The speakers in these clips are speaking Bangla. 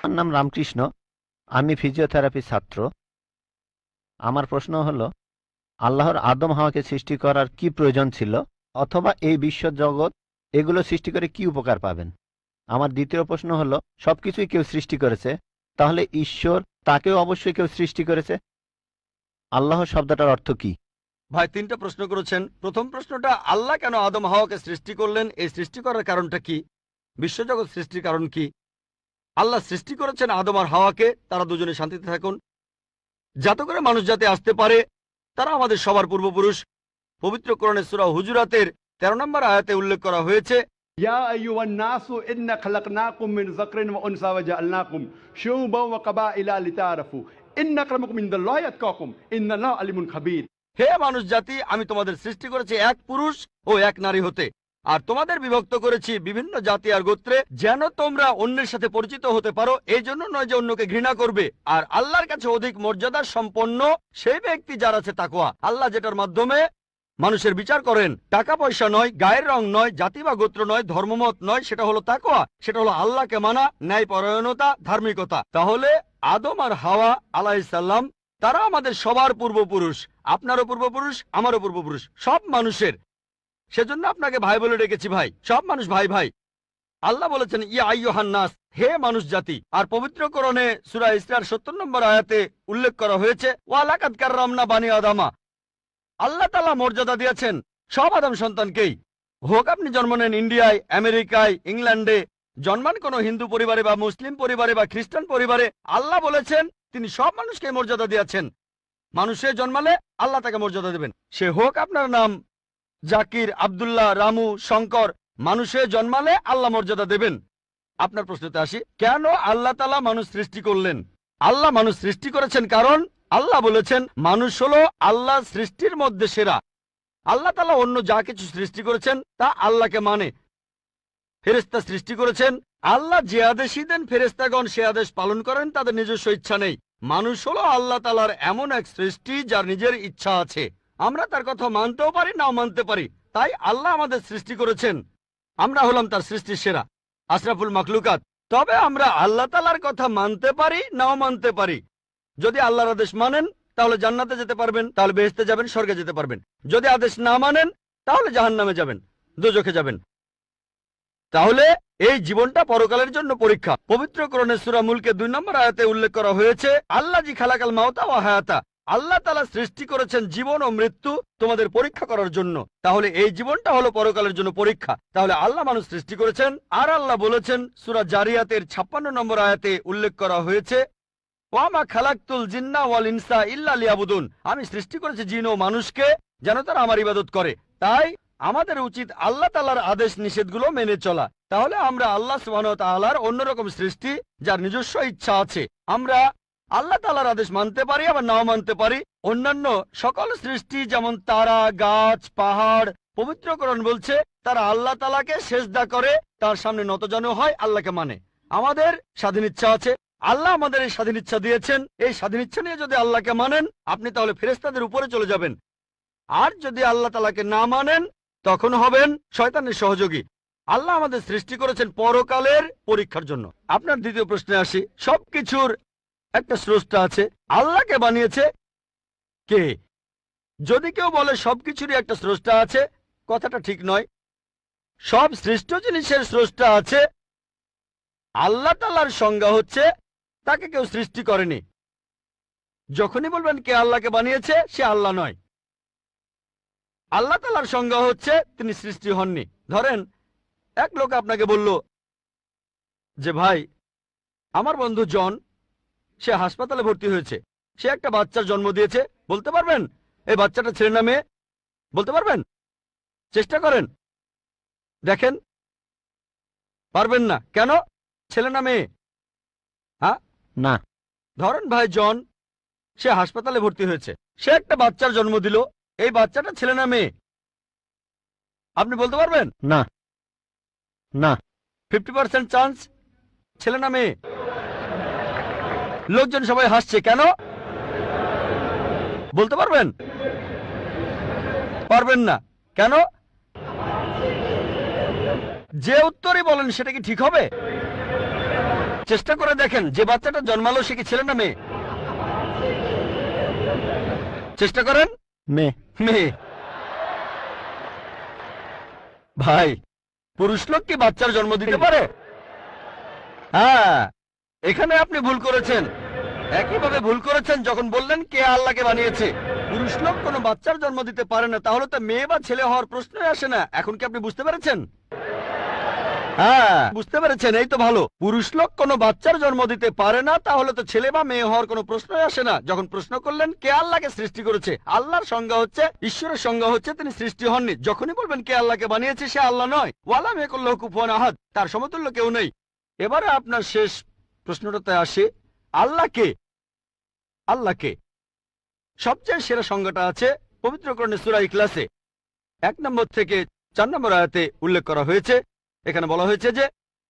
আমার নাম রামকৃষ্ণ, আমি ফিজিওথেরাপি ছাত্র। আমার প্রশ্ন হলো, আল্লাহর আদম হাওয়াকে সৃষ্টি করার কি প্রয়োজন ছিল, অথবা এই বিশ্ব জগৎ এগুলো সৃষ্টি করে কি উপকার পাবেন? আমার দ্বিতীয় প্রশ্ন হলো, সবকিছুই কেউ সৃষ্টি করেছে, তাহলে ঈশ্বর তাকেও অবশ্যই কেউ সৃষ্টি করেছে। আল্লাহ শব্দটার অর্থ কি? ভাই 3টা প্রশ্ন করেছেন। প্রথম প্রশ্নটা, আল্লাহ কেন আদম হাওয়াকে সৃষ্টি করলেন, এই সৃষ্টি করার কারণটা কি, বিশ্বজগৎ সৃষ্টির কারণ কি? আল্লাহ সৃষ্টি করেছেন আদম আর হাওয়াকে, তারা দুজনে শান্তিতে থাকুন, যাতে করে মানুষ যাতে আসতে পারে। তারা আমাদের সবার পূর্বপুরুষ। পবিত্র কোরআনে সূরা হুজুরাতের 13 নম্বর আয়াতে উল্লেখ করা হয়েছে, ইয়া আইয়ুহান নাসু ইন্না খালাকনাকুম মিন যাকরিন ওয়া উনসা ওয়া জাআলনাকুম শুউবান ওয়া কাবাইলা লিতাআরাফু ইন্না আক্রামাকুম ইনদাল্লাহি আতকাকুম ইন্নাল্লাহা আলিমুন খাবীর। হে মানুষ জাতি, আমি তোমাদের সৃষ্টি করেছি এক পুরুষ ও এক নারী হতে, আর তোমাদের বিভক্ত করেছি বিভিন্ন জাতি আর গোত্রে, যেন তোমরা অন্যের সাথে পরিচিত হতে পারো। এই জন্য নয় যে অন্যকে ঘৃণা করবে। আর আল্লাহর কাছে অধিক মর্যাদা সম্পন্ন সেই ব্যক্তি যার আছে তাকওয়া। আল্লাহ যেটার মাধ্যমে মানুষের বিচার করেন, টাকা পয়সা নয়, গায়ের রং নয়, জাতি বা গোত্র নয়, ধর্মমত নয়, সেটা হলো তাকওয়া। সেটা হলো আল্লাহকে মানা, ন্যায়পরায়ণতা, ধার্মিকতা। তাহলে আদম আর হাওয়া আলাইহিস সালাম তারা আমাদের সবার পূর্বপুরুষ, আপনারও পূর্বপুরুষ, আমারও পূর্বপুরুষ, সব মানুষের। সেজন্য আপনাকে ভাই বলে ডেকেছি। ভাই, সব মানুষ ভাই ভাই। আল্লাহ বলেছেন ইয়া আইয়ুহান নাস, হে মানুষ জাতি। আর পবিত্র কোরআনে সূরা ইসরার 70 নম্বর আয়াতে উল্লেখ করা হয়েছে, ওয়া লাকাদ কাররামনা বানি আদামা। আল্লাহ তাআলা মর্যাদা দিয়েছেন সব আদম সন্তানকেই। হোক আপনি জন্ম নেন ইন্ডিয়ায়, আমেরিকায়, ইংল্যান্ডে, জন্মান কোনো হিন্দু পরিবারে বা মুসলিম পরিবারে বা খ্রিস্টান পরিবারে, আল্লাহ বলেছেন তিনি সব মানুষকে মর্যাদা দিয়েছেন। মানুষে জন্মালে আল্লাহ তাকে মর্যাদা দেবেন। সে হোক আপনার নাম জাকির, আব্দুল্লাহ, রামু, শঙ্কর, মানুষে জন্মালে আল্লাহ মর্যাদা দেবেন। আপনার প্রশ্নতে আসি, কেন আল্লাহ তাআলা মানুষ সৃষ্টি করলেন? আল্লাহ মানুষ সৃষ্টি করেছেন কারণ আল্লাহ বলেছেন মানুষ হলো আল্লাহ সৃষ্টির মধ্যে সেরা। আল্লাহ তাআলা অন্য যা কিছু সৃষ্টি করেছেন তা আল্লাহকে মানে। ফেরেশতা সৃষ্টি করেছেন, আল্লাহ যে আদেশই দেন ফেরেশতাগণ সে আদেশ পালন করেন, তাদের নিজস্ব ইচ্ছা নেই। মানুষ হলো আল্লাহ তাআলার এমন এক সৃষ্টি যার নিজের ইচ্ছা আছে। আমরা তার কথা মানতেও পারি, নাও মানতে পারি। তাই আল্লাহ আমাদের সৃষ্টি করেছেন, আমরা হলাম তার সৃষ্টির সেরা, আশরাফুল মাখলুকাত। তবে আমরা আল্লাহ তাআলার কথা মানতে পারি, নাও মানতে পারি। যদি আল্লাহর আদেশ মানেন তাহলে জান্নাতে যেতে পারবেন, তাহলে বেহেশতে যাবেন, স্বর্গে যেতে পারবেন। যদি আদেশ না মানেন তাহলে জাহান্নামে যাবেন, দোজখে যাবেন। তাহলে এই জীবনটা পরকালের জন্য পরীক্ষা। পবিত্র কোরআনে সূরা মুলকে 2 নম্বর আয়াতে উল্লেখ করা হয়েছে, আল্লাহ জি খালাকাল মাউতা ওয়া হায়াতা। আল্লাহ তাআলা সৃষ্টি করেছেন জীবন ও মৃত্যু তোমাদের পরীক্ষা করার জন্য। তাহলে এই জীবনটা হলো পরকালের জন্য পরীক্ষা। তাহলে আল্লাহ মানুষ সৃষ্টি করেছেন। আর আল্লাহ বলেছেন সূরা জারিয়াতের 56 নম্বর আয়াতে উল্লেখ করা হয়েছে, ওয়ামা খালাকতুল জিন্না ওয়াল ইনসা ইল্লা লিয়াবুদুন। আমি সৃষ্টি করেছি জিন ও মানুষকে যেন তারা আমার ইবাদত করে। তাই আমাদের উচিত আল্লাহ তাআলার আদেশ নিষেধগুলো মেনে চলা। তাহলে আমরা আল্লাহ সুবহানাহু ওয়া তাআলার অন্যরকম সৃষ্টি যার নিজস্ব ইচ্ছা আছে। আমরা আল্লাহ তাআলার আদেশ মানতে পারি, আবার নাও মানতে পারি। অন্যান্য সকল সৃষ্টি যেমন তারা, গাছ, পাহাড়, পবিত্র কোরআন বলছে তারা আল্লাহ তাআলাকে সেজদা করে, তার সামনে নতজানু হয়, আল্লাহকে মানে। আমাদের স্বাধীন ইচ্ছা আছে, আল্লাহ আমাদের এই স্বাধীন ইচ্ছা দিয়েছেন। এই স্বাধীন ইচ্ছা নিয়ে যদি আল্লাহকে মানেন আপনি তাহলে ফেরেশতাদের উপরে চলে যাবেন। আর যদি আল্লাহ তাআলাকে না মানেন তখন হবেন শয়তানের সহযোগী। আল্লাহ আমাদের সৃষ্টি করেছেন পরকালের পরীক্ষার জন্য। আপনার দ্বিতীয় প্রশ্নে আসি, সবকিছুর একটা স্রষ্টা আছে, আল্লাহকে বানিয়েছে কে? যদি কেউ বলে সবকিছুরই একটা স্রষ্টা আছে, কথাটা ঠিক নয়। সব সৃষ্ট জিনিসের স্রষ্টা আছে। আল্লাহ তাআলার সংজ্ঞা হচ্ছে তাকে কেউ সৃষ্টি করেনি। যখনই বলবেন কে আল্লাহকে বানিয়েছে, সে আল্লাহ নয়। আল্লাহ তাআলার সংজ্ঞা হচ্ছে তিনি সৃষ্টি হননি। ধরেন এক লোক আপনাকে বলল যে ভাই, আমার বন্ধু জন, সে হাসপাতালে ভর্তি হয়েছে, সে একটা বাচ্চার জন্ম দিয়েছে। বলতে পারবেন এই বাচ্চাটা ছেলে না মেয়ে? বলতে পারবেন? চেষ্টা করেন, দেখেন। পারবেন না কেন? ছেলে না মেয়ে? হ্যাঁ না। ধরেন ভাই জন, সে হাসপাতালে ভর্তি হয়েছে, সে একটা বাচ্চার জন্ম দিল। এই বাচ্চাটা ছেলে না মেয়ে? আপনি বলতে পারবেন? না। না। 50% চান্স ছেলে না মেয়ে। লোকজন সবাই হাসছে কেন? বলতে পারবেন? পারবেন না কেন? যে উত্তরই বলেন সেটা কি ঠিক হবে? চেষ্টা করে দেখেন, যে বাচ্চাটা জন্মালো সে কি ছেলে না মেয়ে? চেষ্টা করেন। মেয়ে। মেয়ে। ভাই, পুরুষ লোক কি বাচ্চার জন্ম দিতে পারে? হ্যাঁ, এখানে আপনি ভুল করেছেন। একইভাবে ভুল করেছেন যখন বললেন কে আল্লাহকে বানিয়েছে। পুরুষ লোক কোনো বাচ্চার জন্ম দিতে পারে না, তাহলে তো মেয়ে বা ছেলে হওয়ার প্রশ্নই আসে না। এখন কি আপনি বুঝতে পেরেছেন? হ্যাঁ, বুঝতে পেরেছেন, এই তো ভালো। পুরুষ লোক কোনো বাচ্চার জন্ম দিতে পারে না, তাহলে তো ছেলে বা মেয়ে হওয়ার কোনো প্রশ্নই আসে না। যখন প্রশ্ন করলেন কে আল্লাহকে সৃষ্টি করেছে, আল্লাহর সংজ্ঞা হচ্ছে, ঈশ্বরের সংজ্ঞা হচ্ছে তিনি সৃষ্টি হননি। যখনই বলবেন কে আল্লাহকে বানিয়েছে, সে আল্লাহ নয়। ওয়ালাম ইয়াকুল্লাহু কুফুয়ান আহাদ, তার সমতুল্য কেউ নেই। এবারে আপনার শেষ প্রশ্নটাতে আসে, আল্লাহকে। আল্লাহকে সবচেয়ে সেরা সংজ্ঞাটা আছে পবিত্র কোরআনে সূরা ইখলাসে 1 নম্বর থেকে 4 নম্বর আয়াতে উল্লেখ করা হয়েছে। এখানে বলা হয়েছে যে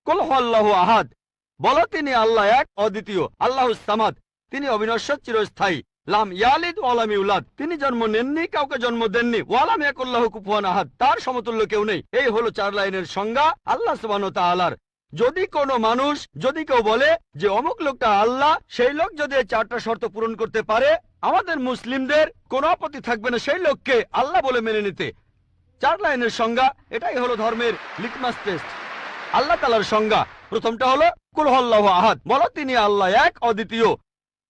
কুল হুয়াল্লাহু আহাদ, বলো তিনি আল্লাহ এক, অদ্বিতীয়। আল্লাহুস সামাদ, তিনি অবিনশ্বর, চিরস্থায়ী। লাম ইয়ালিদ ওয়া লাম ইউলাদ, তিনি জন্ম নেননি, কাউকে জন্ম দেননি। ওয়া লাম ইয়াকুল্লাহু কুফুয়ান আহাদ, তার সমতুল্য কেউ নেই। এই হলো 4 লাইনের সংজ্ঞা আল্লাহ সুবহানাহু ওয়া তাআলার। যদি কোনো মানুষ, যদি কেউ বলে যে অমুক লোকটা আল্লাহ, সেই লোক যদি এই 4টা শর্ত পূরণ করতে পারে, আমাদের মুসলিমদের কোনো আপত্তি থাকবে না সেই লোককে আল্লাহ বলে মেনে নিতে। 4 লাইনের সংজ্ঞা, এটাই হলো ধর্মের লিটমাস টেস্ট। আল্লাহ তাআলার সংজ্ঞা প্রথমটা হলো কুল হুয়াল্লাহু আহাদ, বলো তিনি আল্লাহ এক, অদ্বিতীয়।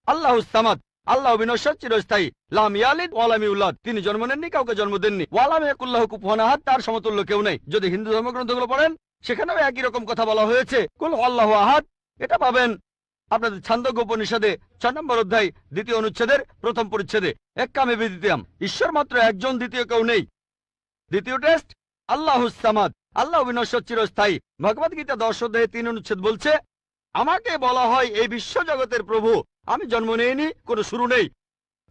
আল্লাহুস সামাদ, আল্লাহ অবিনশ্বর, চিরস্থায়ী। লাম ইয়ালিদ ওয়া লাম ইউলাদ, তিনি জন্ম নেননি, কাউকে জন্ম দেননি। ওয়া লাম ইয়াকুল্লাহু কুফুয়ান আহাদ, তার সমতুল্য কেউ নেই। যদি হিন্দু ধর্মগ্রন্থগুলো পড়েন, সেখানেও একই রকম কথা বলা হয়েছে, কুল হুয়াল্লাহু আহাদ। এটা পাবেন আপনাদের ছান্দোগ্য উপনিষদে 6 নম্বর অধ্যায় 2য় অনুচ্ছেদের 1ম পরিচ্ছেদে। এক্কামে বিদ্বিতীয়াম, ঈশ্বর মাত্র একজন, দ্বিতীয় কেউ নেই। দ্বিতীয় টেস্ট আল্লাহুস সামাদ, আল্লাহ অবিনশ্বর, চিরস্থায়ী। ভগবদ গীতা 10 অধ্যায়ে 3 অনুচ্ছেদ বলছে, আমাকে বলা হয় এই বিশ্ব জগতের প্রভু, আমি জন্ম নেইনি, কোনো শুরু নেই।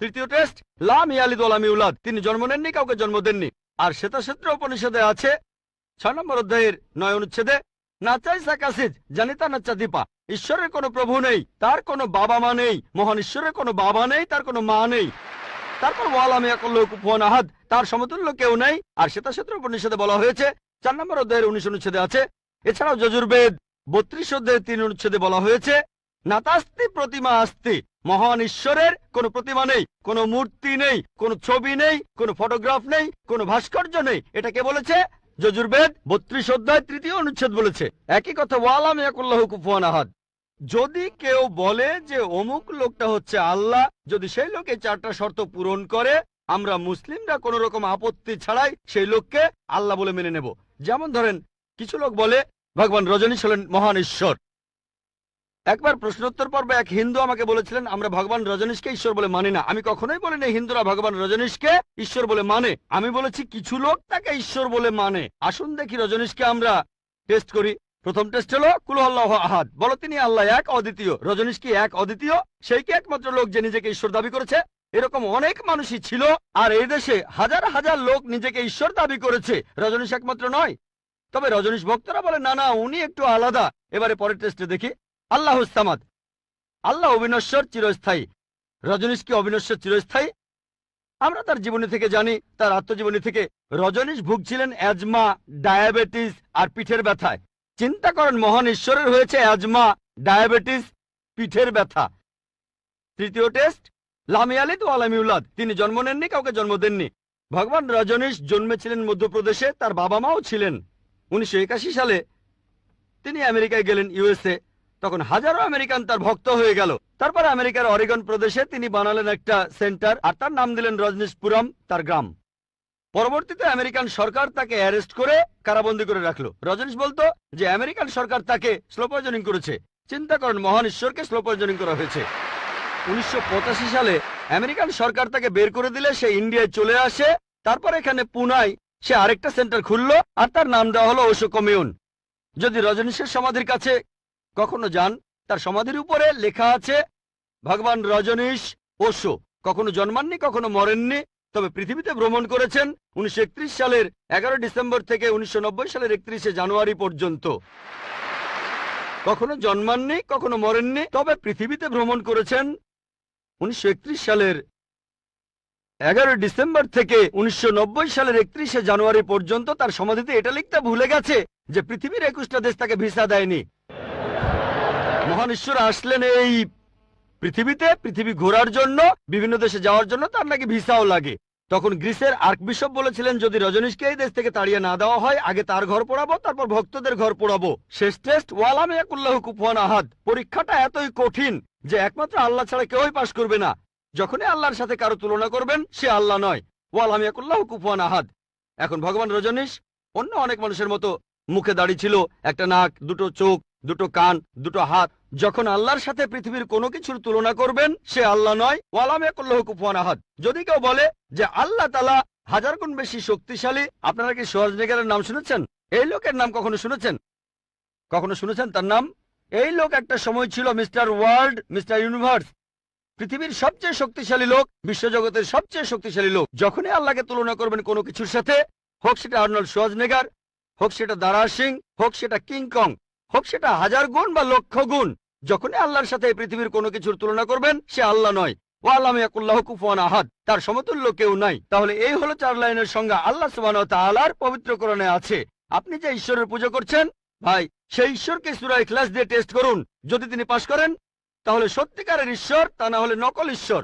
তৃতীয় টেস্ট লাম ইয়ালিদ ওয়া লাম ইউলাদ, তিনি জন্ম নেননি, কাউকে জন্ম দেননি। আর শ্বেতাক্ষেত্র উপনিষদে আছে 6 নম্বর অধ্যায়ের 9 অনুচ্ছেদে, নাচাই সাকাসিজ জানিতা নাচা দীপা, ঈশ্বরের কোনো প্রভু নেই, তার কোনো বাবা মা নেই। মহান ঈশ্বরের কোনো বাবা নেই, তার কোনো মা নেই। তারপর ওয়ালাম ইয়াকুল্লাহু কুফুয়ান আহাদ, তার সমতুল্য কেউ নেই। আর শ্বেতাক্ষেত্র উপনিষদে বলা হয়েছে 4 নম্বর অধ্যায়ের 19 অনুচ্ছেদে আছে। এছাড়াও যজুর্বেদ 32 অধ্যায়ের 3 অনুচ্ছেদে বলা হয়েছে, নাতাস্তি প্রতিমা আস্তি, মহান ঈশ্বরের কোনো প্রতিমা নেই, কোনো মূর্তি নেই, কোনো ছবি নেই, কোনো ফটোগ্রাফ নেই, কোনো ভাস্কর্য নেই। এটা কে বলেছে? যজুর্বেদ 32 অধ্যায় 3য় অনুচ্ছেদ বলেছে একই কথা, ওয়ালাম ইয়াকুল্লাহু কুফুয়ান আহাদ। যদি কেউ বলে যে অমুক লোকটা হচ্ছে আল্লাহ, যদি সেই লোক এই 4টা শর্ত পূরণ করে, আমরা মুসলিমরা কোনো রকম আপত্তি ছাড়াই সেই লোককে আল্লাহ বলে মেনে নেব। যেমন ধরেন, কিছু লোক বলে ভগবান রজনীশ হলেন মহান ঈশ্বর। একবার প্রশ্নোত্তর পর্বে এক হিন্দু আমাকে বলেছিলেন, আমরা ভগবান রজনীশকে ঈশ্বর বলে মানি না। আমি কখনোই বলিনি হিন্দুরা ভগবান রজনীশকে ঈশ্বর বলে মানে। আমি বলেছি কিছু লোক তাকে ঈশ্বর বলে মানে। আসুন দেখি রজনীশকে আমরা টেস্ট করি। প্রথম টেস্ট হলো কুল হুয়াল্লাহু আহাদ, বলো তিনি আল্লাহ এক, অদ্বিতীয়। রজনীশ কি এক, অদ্বিতীয়? সেই কি একমাত্র লোক যে নিজেকে ঈশ্বর দাবি করেছে? এরকম অনেক মানুষই ছিল, আর এই দেশে হাজার হাজার লোক নিজেকে ঈশ্বর দাবি করেছে। রজনীশ একমাত্র নয়। তবে রজনীশ ভক্তরা বলে না না, উনি একটু আলাদা। এবারে পরের টেস্টে দেখি। আল্লাহুস সামাদ, আল্লাহ অবিনশ্বর, চিরস্থায়ী। রজনীশ কি অবিনশ্বর, চিরস্থায়ী? আমরা তার জীবনী থেকে জানি, তার আত্মজীবনী থেকে। রজনীশ ভুগছিলেন অ্যাজমা, ডায়াবেটিস আর পিঠের ব্যথায়। চিন্তা করেন, মহান ঈশ্বরের হয়েছে অ্যাজমা, ডায়াবেটিস, পিঠের ব্যথা। তৃতীয় টেস্ট লাম ইয়ালিদ ওয়া লাম ইউলাদ, তিনি জন্ম নেননি, কাউকে জন্ম দেননি। ভগবান রজনীশ জন্মেছিলেন মধ্যপ্রদেশে, তার বাবা মাও ছিলেন। 1981 সালে তিনি আমেরিকায় গেলেন, ইউএসএ। তখন হাজারো আমেরিকান তার ভক্ত হয়ে গেল। তারপর আমেরিকার অরেগন প্রদেশে তিনি বানালেন একটা সেন্টার, আর তার নাম দিলেন রজনীশপুরম, তার গ্রাম। পরবর্তীতে আমেরিকান সরকার তাকে অ্যারেস্ট করে কারাবন্দী করে রাখলো। রজনীশ বলতো যে আমেরিকান সরকার তাকে স্লো পয়জনিং করেছে। চিন্তা করেন, মহান ঈশ্বরকে স্লো পয়জনিং করা হয়েছে। 1985 সালে আমেরিকান সরকার তাকে বের করে দিলে সে ইন্ডিয়ায় চলে আসে। তারপর এখানে পুনায় সে আরেকটা সেন্টার খুললো, আর তার নাম দেওয়া হলো ওশো কমিউন। যদি রজনীশের সমাধির কাছে কখনো যান, তার সমাধির উপরে লেখা আছে ভগবান রজনীশ ওশো। কখনো জন্মাননি, কখনো মরেননি, তবে পৃথিবীতে ভ্রমণ করেছেন 1931 সালের 11 ডিসেম্বর থেকে 1990 সালের 31শে জানুয়ারি পর্যন্ত। কখনো জন্মাননি, কখনো মরেননি, তবে পৃথিবীতে ভ্রমণ করেছেন 1931 সালের 11 ডিসেম্বর থেকে 1990 সালের 31শে জানুয়ারি পর্যন্ত। তার সমাধিতে এটা লিখতে ভুলে গেছে যে পৃথিবীর 21টা দেশ তাকে ভিসা দেয়নি। মহান ঈশ্বর আসলেন এই পৃথিবীতে পৃথিবী ঘোরার জন্য, বিভিন্ন দেশে যাওয়ার জন্য তার নাকি ভিসাও লাগে। তখন গ্রিসের আর্কবিশপ বলেছিলেন, যদি রজনীশকে এই দেশ থেকে তাড়িয়ে না দেওয়া হয়, আগে তার ঘর পোড়াবো, তারপর ভক্তদের ঘর পোড়াবো। শেষ টেস্ট ওয়ালাম ইয়াকুল্লাহু কুফুয়ান আহাদ। পরীক্ষাটা এতই কঠিন যে একমাত্র আল্লাহ ছাড়া কেউই পাশ করবে না। যখনই আল্লাহর সাথে কারো তুলনা করবেন, সে আল্লাহ নয়। ওয়ালাম ইয়াকুল্লাহু কুফুয়ান আহাদ। এখন ভগবান রজনীশ অন্য অনেক মানুষের মতো মুখে দাড়ি ছিল, একটা নাক, দুটো চোখ, দুটো কান, দুটো হাত। যখন আল্লাহর সাথে পৃথিবীর কোনো কিছুর তুলনা করবেন, সে আল্লাহ নয়। ওয়ালাম ইয়াকুল্লাহু কুফুয়ান আহাদ। যদি কেউ বলে যে আল্লাহ তাআলা 1000 গুণ বেশি শক্তিশালী, আপনারা কি শোয়ার্জনেগারের নাম শুনেছেন? এই লোকের নাম কখনো শুনেছেন? কখনো শুনেছেন তার নাম? এই লোক একটা সময় ছিল মিস্টার ওয়ার্ল্ড, মিস্টার ইউনিভার্স, পৃথিবীর সবচেয়ে শক্তিশালী লোক, বিশ্বজগতের সবচেয়ে শক্তিশালী লোক। যখনই আল্লাহকে তুলনা করবেন কোনো কিছুর সাথে, হোক সেটা আর্নল্ড শোয়ার্জনেগার, হোক সেটা দারা সিং, হোক সেটা কিং কং, হোক সেটা 1000 গুণ বা লক্ষ গুণ, যখনই আল্লাহর সাথে পৃথিবীর কোনো কিছুর তুলনা করবেন, সে আল্লাহ নয়। ওয়ালাম ইয়াকুল্লাহু কুফুয়ান আহাদ। তার সমতুল্য কেউ নাই। তাহলে এই হলো 4 লাইনের সংজ্ঞা আল্লাহ সুবহানাহু ওয়া তাআলার পবিত্র কোরআনে আছে। আপনি যে ঈশ্বরের পূজা করছেন, ভাই, সেই ঈশ্বরকে সূরা ইখলাস দিয়ে টেস্ট করুন। যদি তিনি পাশ করেন, তাহলে সত্যিকারের ঈশ্বর, তা না হলে নকল ঈশ্বর।